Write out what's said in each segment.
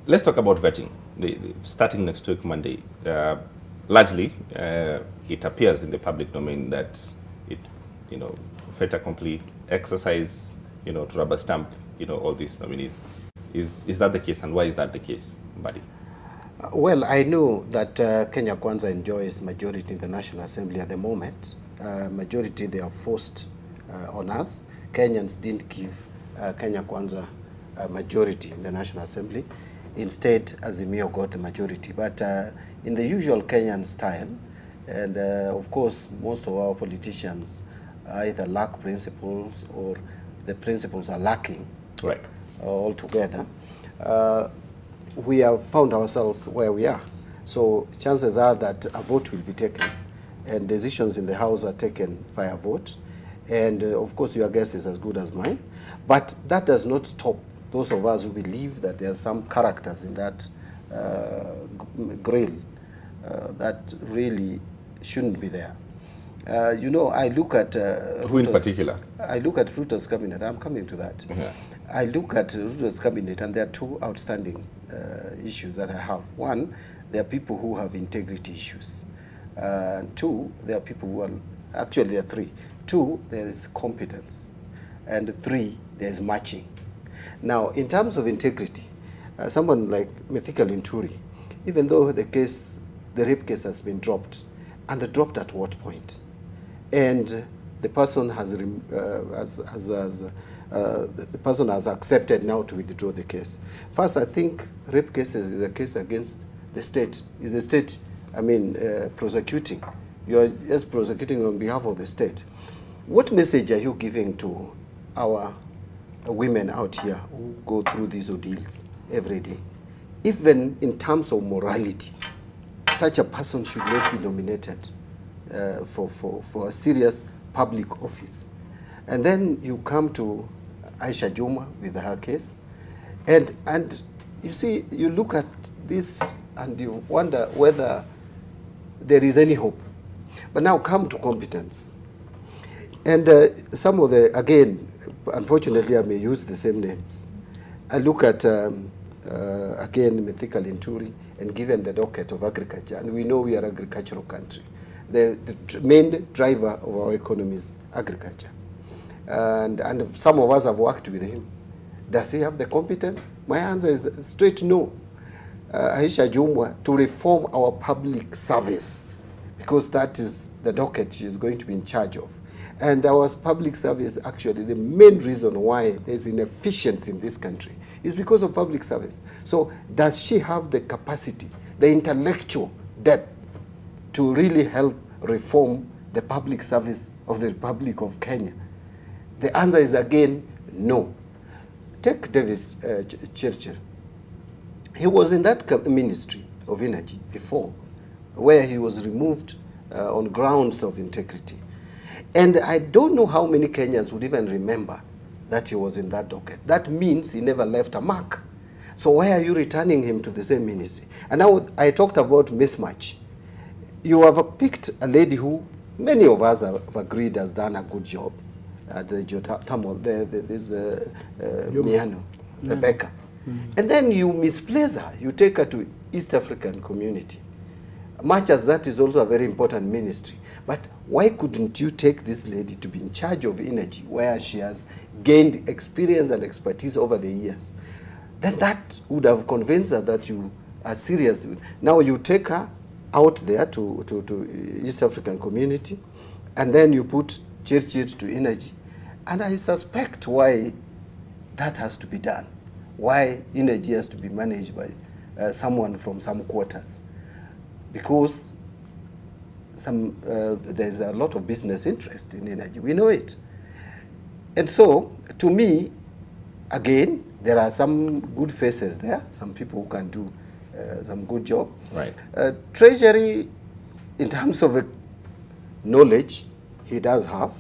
let's talk about vetting. Starting next week, Monday, largely, it appears in the public domain that it's, fait accompli, exercise, to rubber stamp, all these nominees. Is that the case, and why is that the case, Mbadi? Well, I know that Kenya Kwanza enjoys majority in the National Assembly at the moment. Majority they are forced on us. Kenyans didn't give Kenya Kwanza a majority in the National Assembly. Instead, Azimio got the majority. But in the usual Kenyan style, and of course, most of our politicians either lack principles or the principles are lacking altogether. We have found ourselves where we are. So chances are that a vote will be taken, and decisions in the House are taken via vote. And of course, your guess is as good as mine. But that does not stop those of us who believe that there are some characters in that grill that really shouldn't be there. I look at... Who in particular? I look at Ruto's cabinet. I'm coming to that. Yeah. I look at Ruto's cabinet, and there are two outstanding issues that I have. One, there are people who have integrity issues. Two, there are people who are... Actually, there are three. Two, there is competence. And three, there is matching. Now, in terms of integrity, someone like Linturi, even though the rape case has been dropped, and dropped at what point? And the person the person has accepted now to withdraw the case. First, I think rape cases is a case against the state. Is the state, prosecuting? You are just prosecuting on behalf of the state. What message are you giving to our women out here who go through these ordeals every day? Even in terms of morality, such a person should not be nominated for a serious public office. And then you come to Aisha Juma with her case, and you see, you look at this and you wonder whether there is any hope. But now come to competence. And some of the, again, unfortunately I may use the same names. I look at, again, Linturi, and given the docket of agriculture, and we know we are an agricultural country. The main driver of our economy is agriculture. And some of us have worked with him. Does he have the competence? My answer is straight no. Aisha Jumwa, to reform our public service, because that is the docket she is going to be in charge of. And our public service, actually, the main reason why there's inefficiency in this country is because of public service. So does she have the capacity, the intellectual depth to really help reform the public service of the Republic of Kenya? The answer is, again, no. Take Davis Churchill. He was in that Ministry of Energy before, where he was removed on grounds of integrity. And I don't know how many Kenyans would even remember that he was in that docket. That means he never left a mark. So why are you returning him to the same ministry? And now I talked about mismatch. You have picked a lady who many of us have agreed has done a good job at the geothermal, Miano, Rebecca. And then you misplace her. You take her to East African community. Much as that is also a very important ministry. But why couldn't you take this lady to be in charge of energy, where she has gained experience and expertise over the years? Then that would have convinced her that you are serious. Now you take her out there to East African community, and then you put Churchill to energy. And I suspect why that has to be done. Why energy has to be managed by someone from some quarters. Because there's a lot of business interest in energy. We know it. And so, to me, again, there are some good faces there, some people who can do some good job. Right. Treasury, in terms of knowledge, he does have,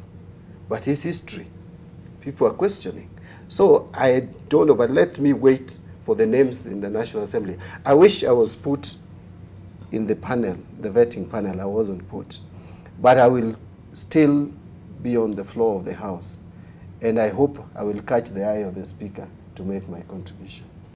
but his history, people are questioning. So I don't know, but let me wait for the names in the National Assembly. I wish I was put in the panel, the vetting panel. I wasn't put. But I will still be on the floor of the House. And I hope I will catch the eye of the Speaker to make my contribution.